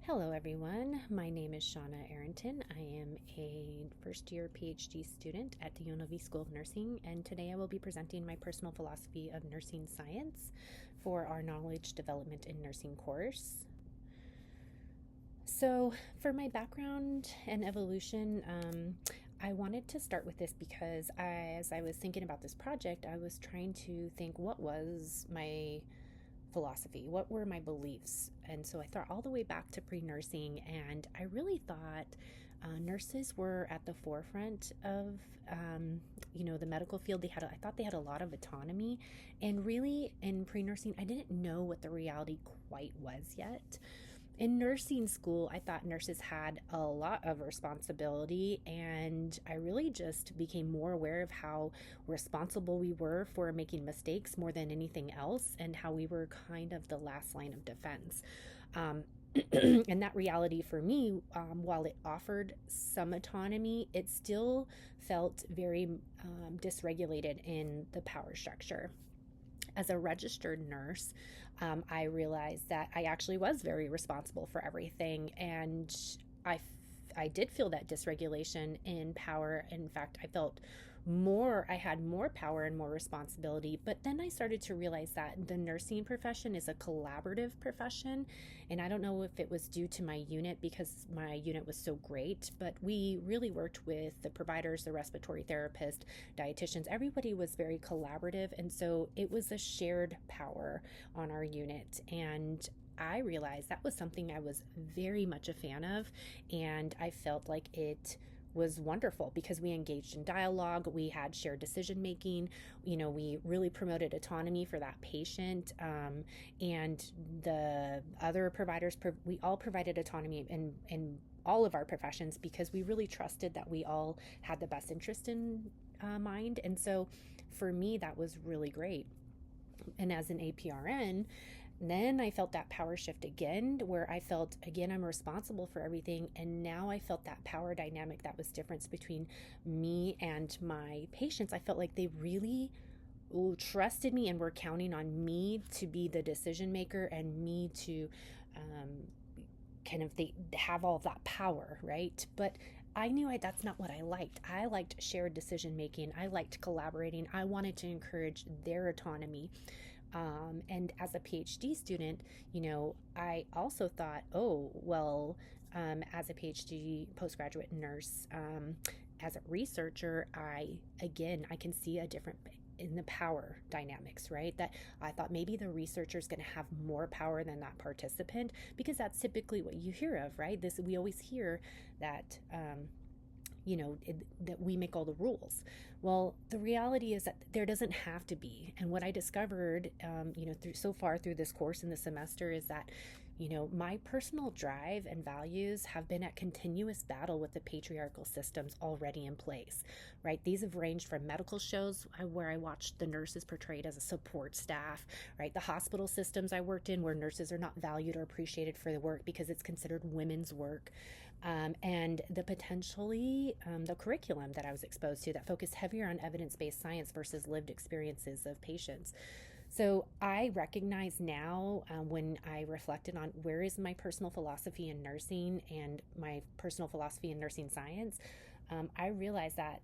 Hello, everyone. My name is Shauna Aranton. I am a first-year PhD student at the UNLV School of Nursing, and today I will be presenting my personal philosophy of nursing science for our Knowledge Development in Nursing course. So, for my background and evolution, I wanted to start with this because as I was thinking about this project, I was trying to think what was my philosophy, what were my beliefs. And so I thought all the way back to pre-nursing, and I really thought nurses were at the forefront of the medical field. I thought they had a lot of autonomy, and really in pre-nursing I didn't know what the reality quite was yet. In nursing school, I thought nurses had a lot of responsibility, and I really just became more aware of how responsible we were for making mistakes more than anything else, and how we were kind of the last line of defense. And that reality for me, while it offered some autonomy, it still felt very dysregulated in the power structure. As a registered nurse, I realized that I actually was very responsible for everything, and I did feel that dysregulation in power. In fact, I had more power and more responsibility. But then I started to realize that the nursing profession is a collaborative profession. And I don't know if it was due to my unit, because my unit was so great, but we really worked with the providers, the respiratory therapist, dietitians. Everybody was very collaborative. And so it was a shared power on our unit. And I realized that was something I was very much a fan of, and I felt like it was wonderful because we engaged in dialogue, we had shared decision making, we really promoted autonomy for that patient, and the other providers, we all provided autonomy in all of our professions because we really trusted that we all had the best interest in mind. And so for me, that was really great. And as an APRN, then I felt that power shift again, where I felt, again, I'm responsible for everything. And now I felt that power dynamic that was difference between me and my patients. I felt like they really trusted me and were counting on me to be the decision maker, and me to they have all of that power, right? But I knew that's not what I liked. I liked shared decision making. I liked collaborating. I wanted to encourage their autonomy. And as a PhD student, I also thought, as a PhD postgraduate nurse, as a researcher, I can see a different in the power dynamics, right? That I thought maybe the researcher is going to have more power than that participant, because that's typically what you hear of, right? We always hear that, that we make all the rules. Well, the reality is that there doesn't have to be. And what I discovered, through this course in the semester, is that, my personal drive and values have been at continuous battle with the patriarchal systems already in place, right? These have ranged from medical shows where I watched the nurses portrayed as a support staff, right? The hospital systems I worked in where nurses are not valued or appreciated for the work because it's considered women's work. And the curriculum that I was exposed to that focused heavier on evidence-based science versus lived experiences of patients. So I recognize now, when I reflected on where is my personal philosophy in nursing and my personal philosophy in nursing science, I realized that,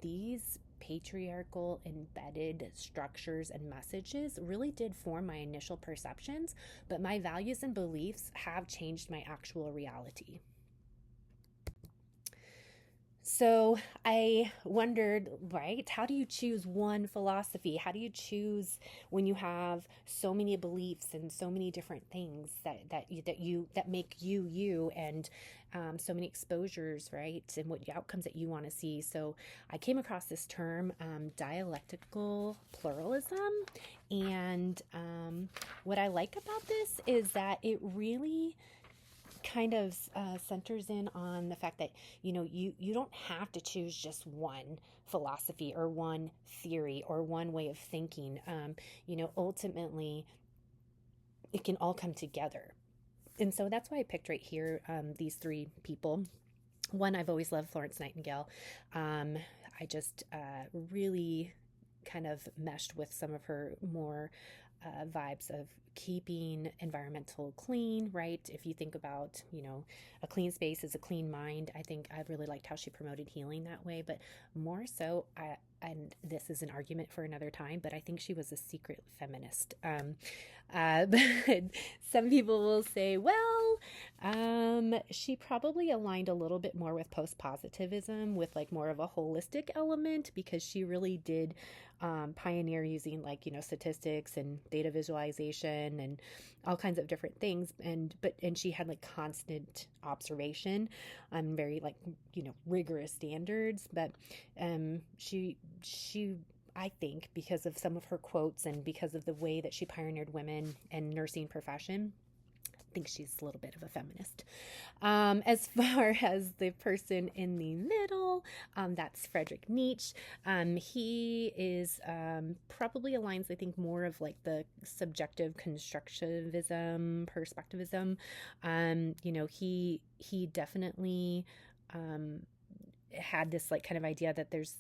these patriarchal embedded structures and messages really did form my initial perceptions, but my values and beliefs have changed my actual reality. So I wondered, right, how do you choose one philosophy? How do you choose when you have so many beliefs and so many different things that make you, and so many exposures, right, and what outcomes that you want to see? So I came across this term, dialectical pluralism, and what I like about this is that it really kind of centers in on the fact that you don't have to choose just one philosophy or one theory or one way of thinking. Ultimately it can all come together, and so that's why I picked right here these three people. One, I've always loved Florence Nightingale. I just really kind of meshed with some of her more vibes of keeping environmental clean, right? If you think about, a clean space is a clean mind. I think I really liked how she promoted healing that way, but more so, and this is an argument for another time, but I think she was a secret feminist. But some people will say, well, she probably aligned a little bit more with post-positivism, with like more of a holistic element, because she really did pioneer using like, statistics and data visualization and all kinds of different things. And she had like constant observation on very like, rigorous standards. But she I think, because of some of her quotes and because of the way that she pioneered women and nursing profession, I think she's a little bit of a feminist. As far as the person in the middle, that's Friedrich Nietzsche. He is probably aligns, I think, more of like the subjective constructivism, perspectivism. He definitely had this like kind of idea that there's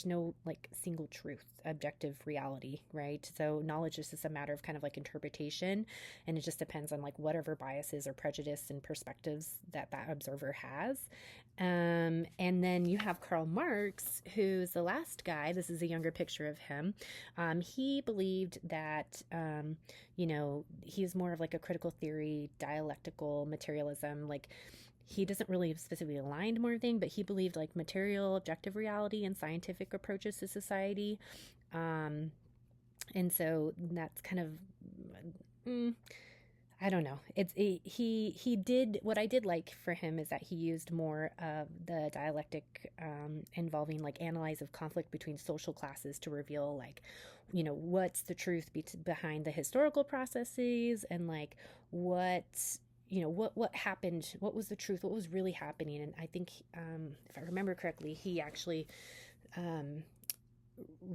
no like single truth, objective reality, right? So knowledge is just a matter of kind of like interpretation, and it just depends on like whatever biases or prejudice and perspectives that observer has. And then you have Karl Marx, who's the last guy. This is a younger picture of him. He believed that, he was more of like a critical theory, dialectical materialism, like he doesn't really specifically align to more thing, but he believed like material, objective reality and scientific approaches to society. And so that's kind of, I don't know. He did, what I did like for him is that he used more of the dialectic involving like analyze of conflict between social classes to reveal like, what's the truth behind the historical processes, and like what happened, what was the truth, what was really happening. And I think, if I remember correctly, he actually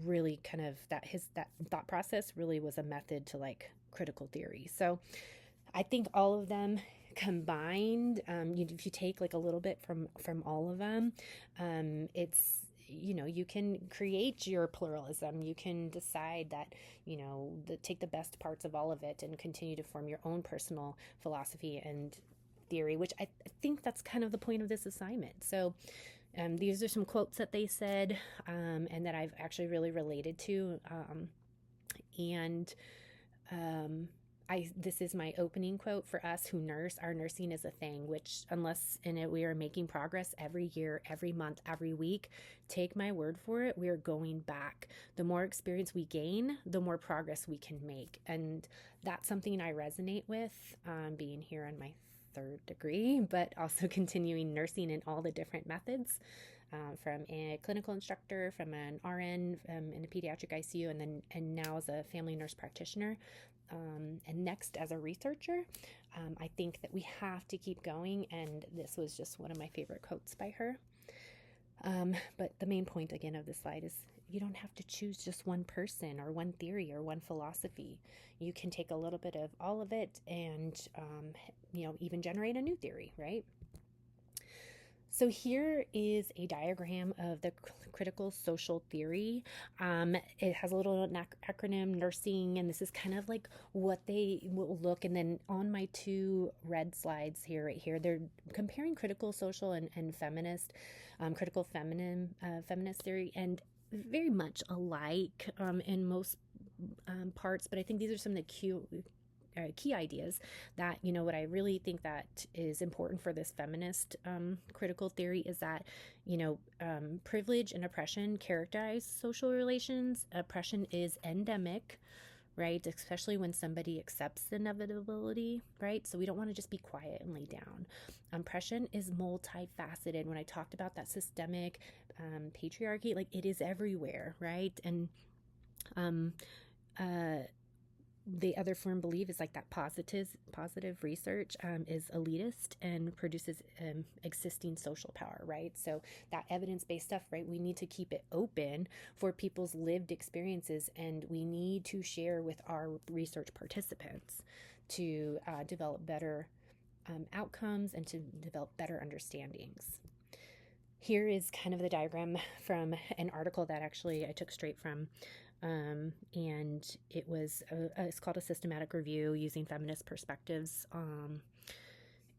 really kind of that thought process really was a method to like critical theory. So I think all of them combined, if you take like a little bit from all of them, it's, you can create your pluralism. You can decide that, take the best parts of all of it and continue to form your own personal philosophy and theory, which I think that's kind of the point of this assignment. So these are some quotes that they said, and that I've actually really related to. And this is my opening quote for us who nurse. Our nursing is a thing, which unless in it we are making progress every year, every month, every week, take my word for it, we are going back. The more experience we gain, the more progress we can make. And that's something I resonate with, being here on my third degree, but also continuing nursing in all the different methods. From a clinical instructor, from an RN in a pediatric ICU, and now as a family nurse practitioner, and next as a researcher. I think that we have to keep going, and this was just one of my favorite quotes by her. But the main point again of this slide is you don't have to choose just one person or one theory or one philosophy. You can take a little bit of all of it and even generate a new theory, right? So here is a diagram of the critical social theory. It has a little acronym, nursing, and this is kind of like what they will look. And then on my two red slides here, right here, they're comparing critical social and feminist, critical feminist theory, and very much alike in most parts. But I think these are some of the key ideas that, what I really think that is important for this feminist critical theory is that, privilege and oppression characterize social relations. Oppression is endemic, right? Especially when somebody accepts the inevitability, right? So we don't want to just be quiet and lay down. Oppression is multifaceted. When I talked about that systemic patriarchy, like it is everywhere, right? And the other firm belief is like that positive research is elitist and produces existing social power, right? So that evidence-based stuff, right? We need to keep it open for people's lived experiences, and we need to share with our research participants to develop better outcomes and to develop better understandings. Here is kind of the diagram from an article that actually I took straight from And it's called a systematic review using feminist perspectives.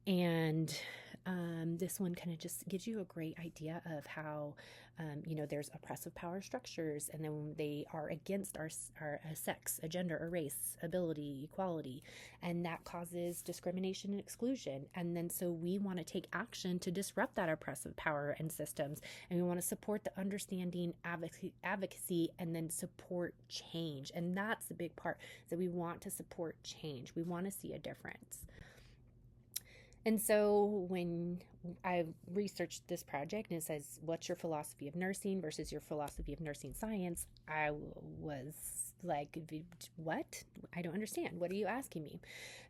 And this one kind of just gives you a great idea of how, there's oppressive power structures, and then they are against our sex, a gender, a race, ability, equality, and that causes discrimination and exclusion. And then so we want to take action to disrupt that oppressive power and systems, and we want to support the understanding, advocacy, and then support change. And that's the big part, that we want to support change. We want to see a difference. And so when I researched this project and it says, what's your philosophy of nursing versus your philosophy of nursing science? I was like, what? I don't understand. What are you asking me?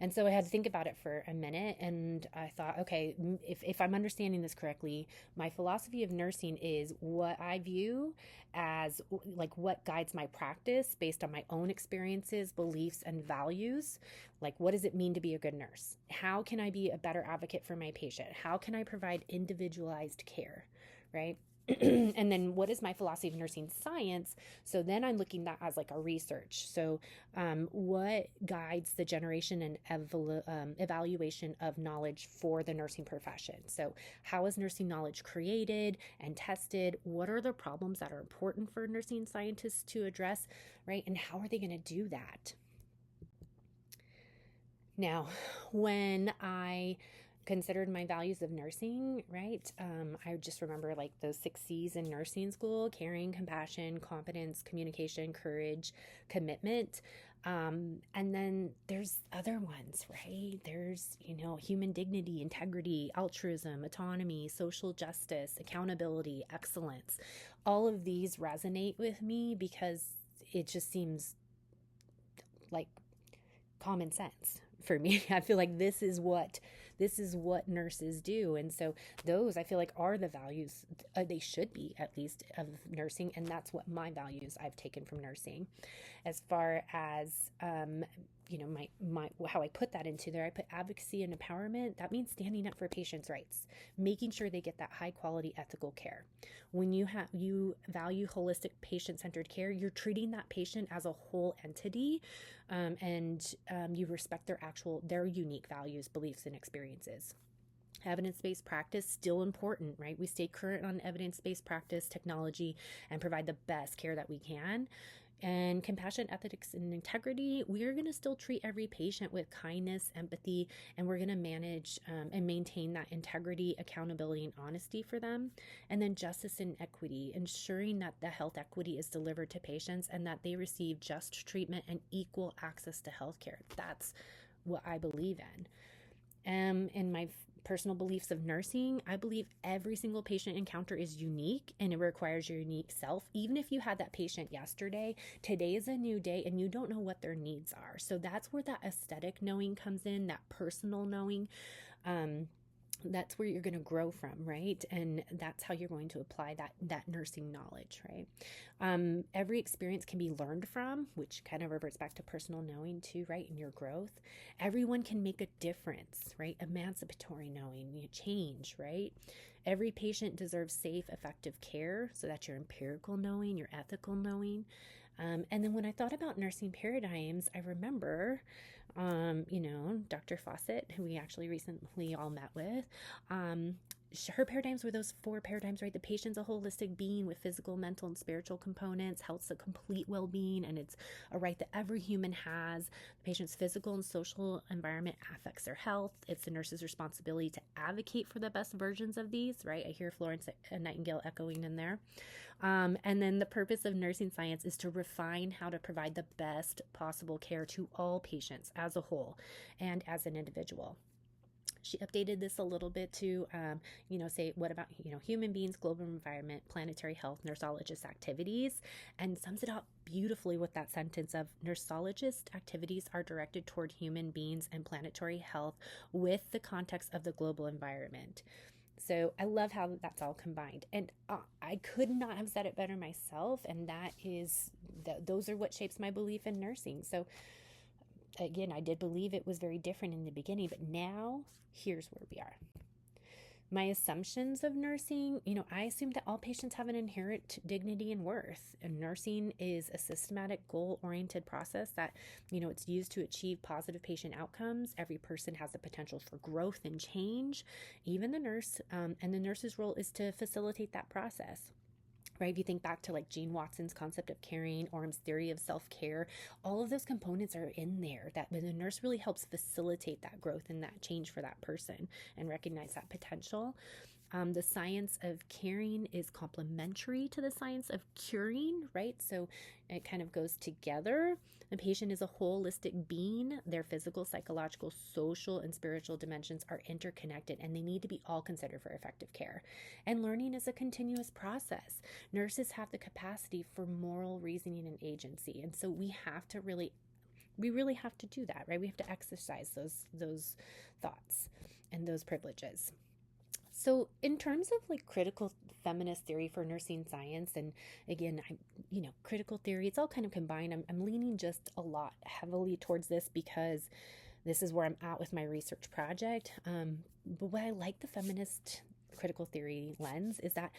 And so I had to think about it for a minute, and I thought, okay, if I'm understanding this correctly, my philosophy of nursing is what I view as like what guides my practice based on my own experiences, beliefs, and values. Like, what does it mean to be a good nurse? How can I be a better advocate for my patient? How can I provide individualized care, right? And then what is my philosophy of nursing science? So then I'm looking at that as like a research. So what guides the generation and evaluation of knowledge for the nursing profession? So how is nursing knowledge created and tested? What are the problems that are important for nursing scientists to address, right? And how are they going to do that? Now, when I considered my values of nursing, right, I just remember like those 6 C's in nursing school: caring, compassion, competence, communication, courage, commitment. And then there's other ones, right? There's, human dignity, integrity, altruism, autonomy, social justice, accountability, excellence. All of these resonate with me because it just seems like common sense for me. I feel like this is what nurses do. And so those, I feel like, are the values, they should be at least, of nursing. And that's what my values I've taken from nursing. As far as my how I put that into there, I put advocacy and empowerment. That means standing up for patients' rights, making sure they get that high quality ethical care. When you value holistic patient-centered care, you're treating that patient as a whole entity, and you respect their unique values, beliefs, and experiences. Evidence-based practice, still important, right? We stay current on evidence-based practice, technology, and provide the best care that we can. And compassion, ethics, and integrity, we are going to still treat every patient with kindness, empathy, and we're going to manage and maintain that integrity, accountability, and honesty for them. And then justice and equity, ensuring that the health equity is delivered to patients and that they receive just treatment and equal access to healthcare. That's what I believe in. In my personal beliefs of nursing, I believe every single patient encounter is unique and it requires your unique self. Even if you had that patient yesterday, today is a new day and you don't know what their needs are. So that's where that aesthetic knowing comes in, that personal knowing. That's where you're going to grow from, right? And that's how you're going to apply that nursing knowledge, right? Every experience can be learned from, which kind of reverts back to personal knowing too, right? In your growth, everyone can make a difference, right? Emancipatory knowing, change, right? Every patient deserves safe, effective care. So that's your empirical knowing, your ethical knowing. And then when I thought about nursing paradigms, I remember Dr. Fawcett, who we actually recently all met with, her paradigms were those 4 paradigms, right? The patient's a holistic being with physical, mental, and spiritual components. Health's a complete well-being, and it's a right that every human has. The patient's physical and social environment affects their health. It's the nurse's responsibility to advocate for the best versions of these, right? I hear Florence Nightingale echoing in there. And then the purpose of nursing science is to refine how to provide the best possible care to all patients as a whole and as an individual. She updated this a little bit to, say, what about, human beings, global environment, planetary health, nursologist activities, and sums it up beautifully with that sentence of nursologist activities are directed toward human beings and planetary health with the context of the global environment. So I love how that's all combined. And I could not have said it better myself. And those are what shapes my belief in nursing. So again, I did believe it was very different in the beginning, but now here's where we are. My assumptions of nursing, I assume that all patients have an inherent dignity and worth. And nursing is a systematic, goal-oriented process that, it's used to achieve positive patient outcomes. Every person has the potential for growth and change, even the nurse. And the nurse's role is to facilitate that process. Right? If you think back to like Gene Watson's concept of caring, Orm's theory of self-care, all of those components are in there that when the nurse really helps facilitate that growth and that change for that person and recognize that potential. The science of caring is complementary to the science of curing, right? So it kind of goes together. The patient is a holistic being. Their physical, psychological, social, and spiritual dimensions are interconnected, and they need to be all considered for effective care. And learning is a continuous process. Nurses have the capacity for moral reasoning and agency, and so we really have to do that, right? We have to exercise those thoughts and those privileges. So in terms of like critical feminist theory for nursing science, and again, critical theory, it's all kind of combined. I'm leaning just a lot heavily towards this because this is where I'm at with my research project. But what I like the feminist critical theory lens is that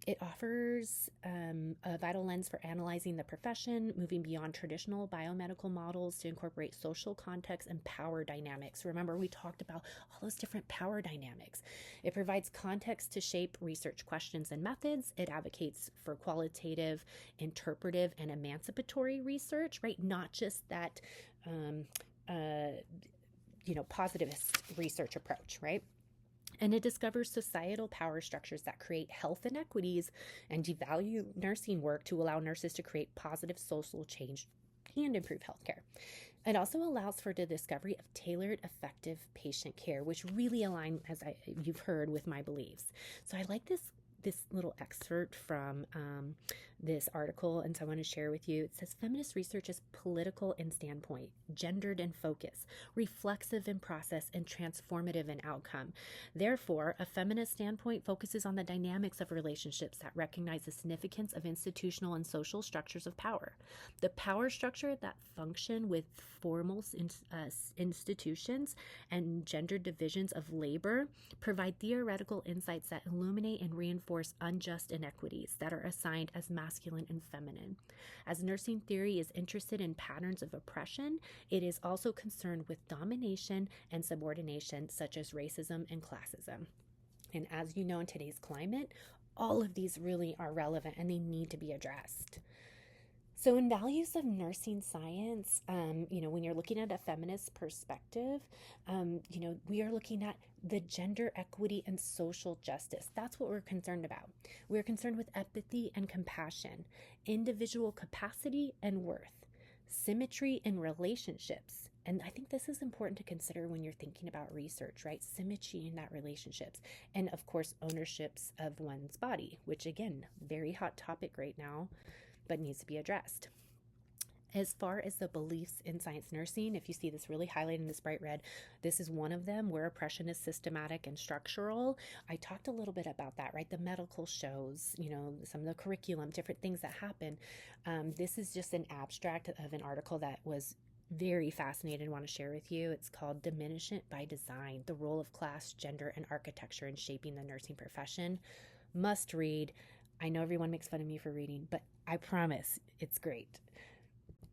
it offers a vital lens for analyzing the profession, moving beyond traditional biomedical models to incorporate social context and power dynamics. Remember, we talked about all those different power dynamics. It provides context to shape research questions and methods. It advocates for qualitative, interpretive, and emancipatory research, right? Not just that positivist research approach, right? And it discovers societal power structures that create health inequities and devalue nursing work to allow nurses to create positive social change and improve healthcare. It also allows for the discovery of tailored, effective patient care, which really align, as you've heard, with my beliefs. So I like this little excerpt from this article, and so I want to share with you. It says, feminist research is political in standpoint, gendered in focus, reflexive in process, and transformative in outcome. Therefore, a feminist standpoint focuses on the dynamics of relationships that recognize the significance of institutional and social structures of power. The power structure that function with formal institutions and gendered divisions of labor provide theoretical insights that illuminate and reinforce unjust inequities that are assigned as masculine and feminine. As nursing theory is interested in patterns of oppression, it is also concerned with domination and subordination, such as racism and classism. And as you know, in today's climate, all of these really are relevant and they need to be addressed. So in values of nursing science, when you're looking at a feminist perspective, we are looking at the gender equity and social justice. That's what we're concerned about. We're concerned with empathy and compassion, individual capacity and worth, symmetry in relationships. And I think this is important to consider when you're thinking about research, right? Symmetry in that relationships. And of course, ownerships of one's body, which again, very hot topic right now, but needs to be addressed. As far as the beliefs in science nursing, if you see this really highlighted in this bright red, this is one of them where oppression is systematic and structural. I talked a little bit about that, right? The medical shows, some of the curriculum, different things that happen. This is just an abstract of an article that was very fascinated and want to share with you. It's called Diminishment by Design, the Role of Class, Gender, and Architecture in Shaping the Nursing Profession. Must read. I know everyone makes fun of me for reading, but I promise it's great.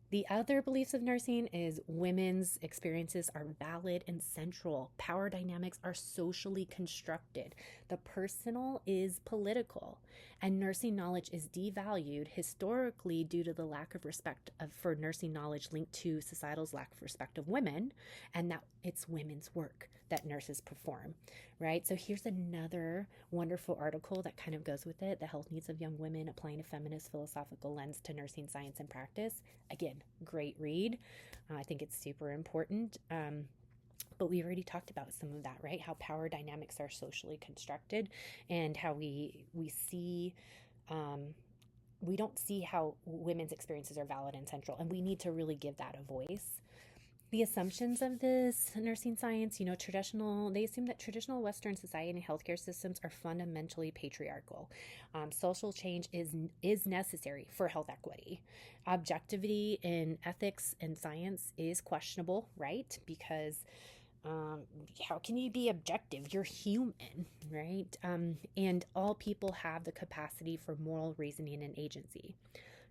The other beliefs of nursing is women's experiences are valid and central. Power dynamics are socially constructed. The personal is political. And nursing knowledge is devalued historically due to the lack of respect for nursing knowledge linked to societal's lack of respect of women, and that it's women's work that nurses perform, right? So here's another wonderful article that kind of goes with it, The Health Needs of Young Women, Applying a Feminist Philosophical Lens to Nursing Science and Practice. Again, great read. I think it's super important. But we already talked about some of that, right? How power dynamics are socially constructed and how we see, we don't see how women's experiences are valid and central. And we need to really give that a voice. The assumptions of this nursing science, they assume that traditional Western society and healthcare systems are fundamentally patriarchal. Social change is necessary for health equity. Objectivity in ethics and science is questionable, right? Because Um, how can you be objective? You're human, right? And all people have the capacity for moral reasoning and agency.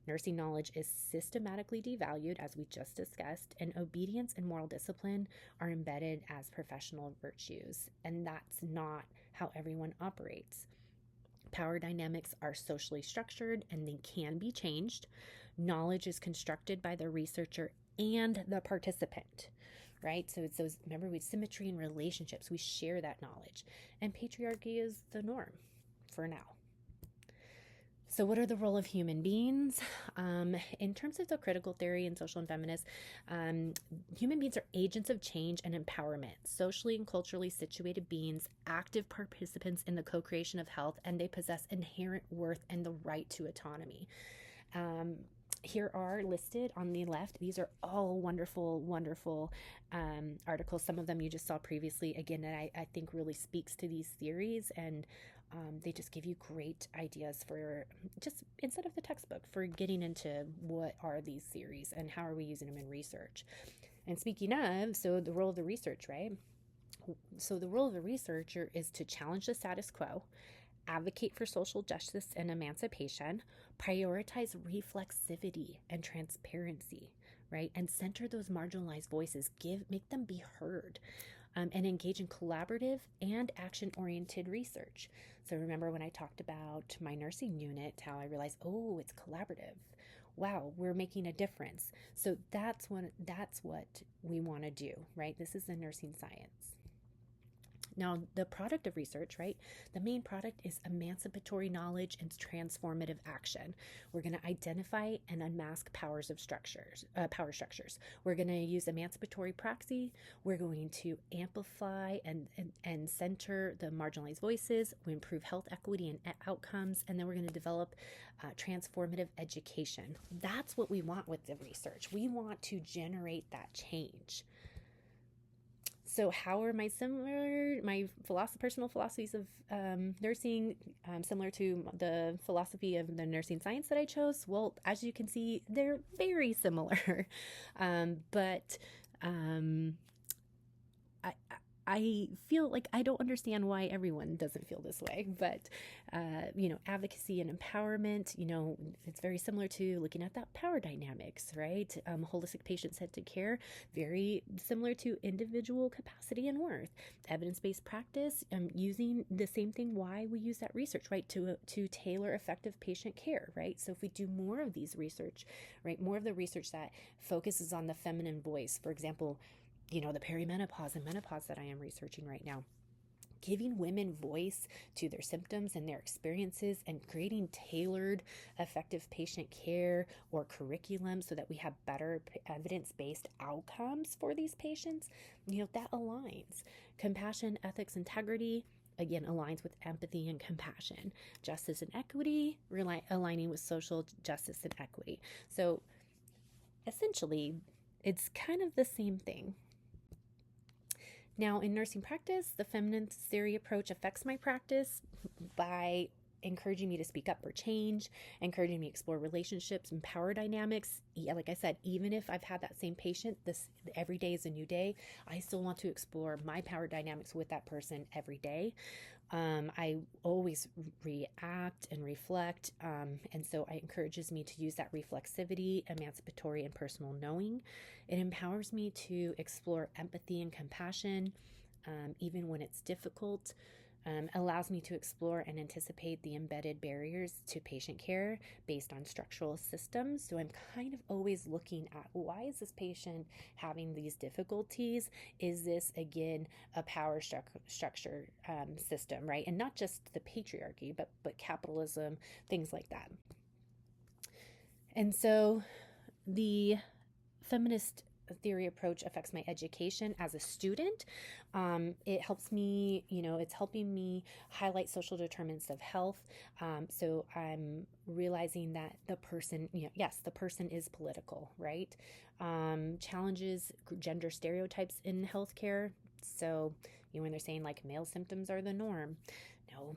Nursing knowledge is systematically devalued, as we just discussed, and obedience and moral discipline are embedded as professional virtues. And that's not how everyone operates. Power dynamics are socially structured and they can be changed. Knowledge is constructed by the researcher and the participant, right? So it's those, remember, with symmetry in relationships, we share that knowledge. And patriarchy is the norm for now. So, what are the role of human beings? In terms of the critical theory and social and feminist, human beings are agents of change and empowerment, socially and culturally situated beings, active participants in the co-creation of health, and they possess inherent worth and the right to autonomy. Um, Here are listed on the left. These are all wonderful, wonderful articles. Some of them you just saw previously. Again, that I think really speaks to these theories, and they just give you great ideas for just instead of the textbook for getting into what are these theories and how are we using them in research. And speaking of, so the role of the research, right? So the role of the researcher is to challenge the status quo, advocate for social justice and emancipation, prioritize reflexivity and transparency, right? And center those marginalized voices, make them be heard, and engage in collaborative and action-oriented research. So remember when I talked about my nursing unit, how I realized, oh, it's collaborative. Wow, we're making a difference. So that's what we want to do, right? This is the nursing science. Now, the product of research, right? The main product is emancipatory knowledge and transformative action. We're going to identify and unmask power structures. We're going to use emancipatory praxis. We're going to amplify and center the marginalized voices. We improve health equity and outcomes, and then we're going to develop transformative education. That's what we want with the research. We want to generate that change. So how are my personal philosophies of nursing similar to the philosophy of the nursing science that I chose? Well, as you can see, they're very similar. But I feel like I don't understand why everyone doesn't feel this way, but, advocacy and empowerment, it's very similar to looking at that power dynamics, right? Holistic patient-centered care, very similar to individual capacity and worth. Evidence-based practice, using the same thing why we use that research, right? To tailor effective patient care, right? So if we do more of these research, right, more of the research that focuses on the feminine voice, for example, the perimenopause and menopause that I am researching right now, giving women voice to their symptoms and their experiences and creating tailored, effective patient care or curriculum so that we have better evidence-based outcomes for these patients, that aligns. Compassion, ethics, integrity, again, aligns with empathy and compassion. Justice and equity, aligning with social justice and equity. So essentially, it's kind of the same thing. Now, in nursing practice, the feminist theory approach affects my practice by encouraging me to speak up for change, encouraging me to explore relationships and power dynamics. Yeah, like I said, even if I've had that same patient, every day is a new day, I still want to explore my power dynamics with that person every day. I always react and reflect, and so it encourages me to use that reflexivity, emancipatory, and personal knowing. It empowers me to explore empathy and compassion, even when it's difficult. Allows me to explore and anticipate the embedded barriers to patient care based on structural systems. So I'm kind of always looking at, why is this patient having these difficulties? Is this, again, a power structure system, right? And not just the patriarchy, but capitalism, things like that. And so the feminist theory approach affects my education as a student. It helps me, it's helping me highlight social determinants of health. So I'm realizing that the person, yes, the person is political, right? Challenges gender stereotypes in healthcare. So, when they're saying like male symptoms are the norm, no,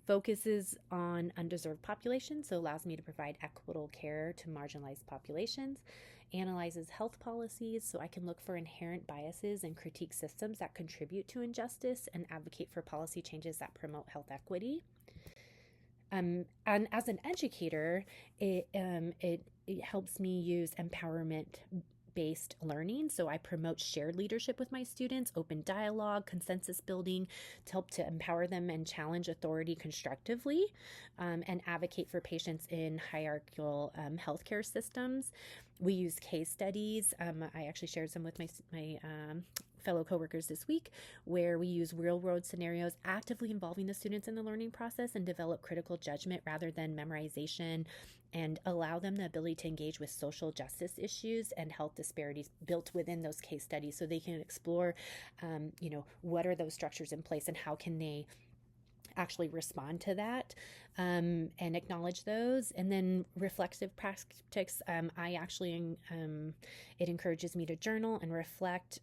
Focuses on undeserved populations, so allows me to provide equitable care to marginalized populations. Analyzes health policies, so I can look for inherent biases and critique systems that contribute to injustice and advocate for policy changes that promote health equity. And as an educator, it helps me use empowerment based learning. So I promote shared leadership with my students, open dialogue, consensus building to help to empower them and challenge authority constructively, and advocate for patients in hierarchical healthcare systems. We use case studies. I actually shared some with my fellow coworkers this week, where we use real world scenarios, actively involving the students in the learning process and develop critical judgment rather than memorization, and allow them the ability to engage with social justice issues and health disparities built within those case studies, so they can explore, what are those structures in place and how can they actually respond to that, and acknowledge those. And then reflexive practice, it encourages me to journal and reflect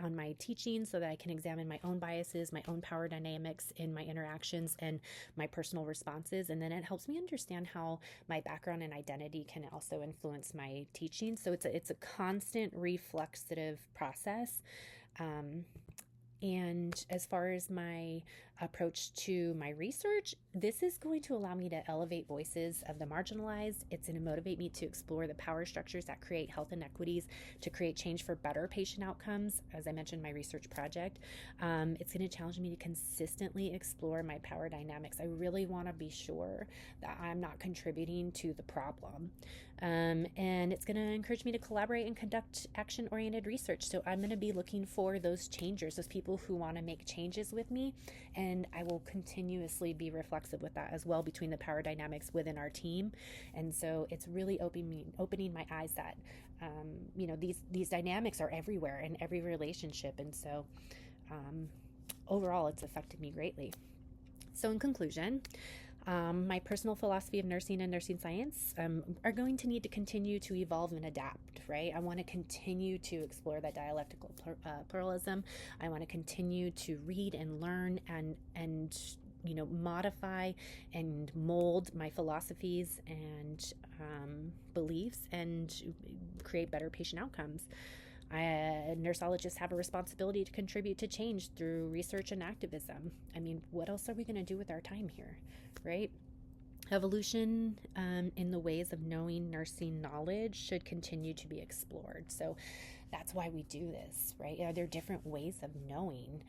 on my teaching so that I can examine my own biases, my own power dynamics in my interactions, and my personal responses. And then it helps me understand how my background and identity can also influence my teaching. So it's a constant reflexive process. And as far as my approach to my research, this is going to allow me to elevate voices of the marginalized. It's going to motivate me to explore the power structures that create health inequities, to create change for better patient outcomes. As I mentioned, my research project, it's going to challenge me to consistently explore my power dynamics. I really want to be sure that I'm not contributing to the problem. And it's going to encourage me to collaborate and conduct action-oriented research. So I'm going to be looking for those changers, those people who want to make changes with me, and I will continuously be reflexive with that as well between the power dynamics within our team. And so it's really opening my eyes that these dynamics are everywhere in every relationship. And so overall, it's affected me greatly. So in conclusion, my personal philosophy of nursing and nursing science are going to need to continue to evolve and adapt, right? I want to continue to explore that dialectical pluralism. I want to continue to read and learn and modify and mold my philosophies and beliefs and create better patient outcomes. Nursologists have a responsibility to contribute to change through research and activism. I mean, what else are we going to do with our time here, right? Evolution in the ways of knowing nursing knowledge should continue to be explored. So that's why we do this, right? Are there different ways of knowing?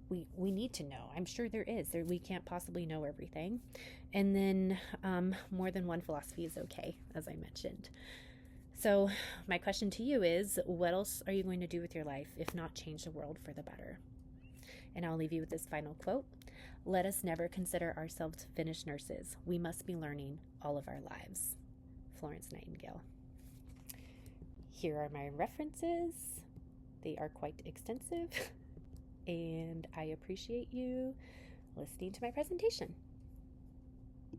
We need to know. I'm sure there is. We can't possibly know everything. And then more than one philosophy is okay, as I mentioned. So my question to you is, what else are you going to do with your life if not change the world for the better? And I'll leave you with this final quote. Let us never consider ourselves finished nurses. We must be learning all of our lives. Florence Nightingale. Here are my references. They are quite extensive, and I appreciate you listening to my presentation.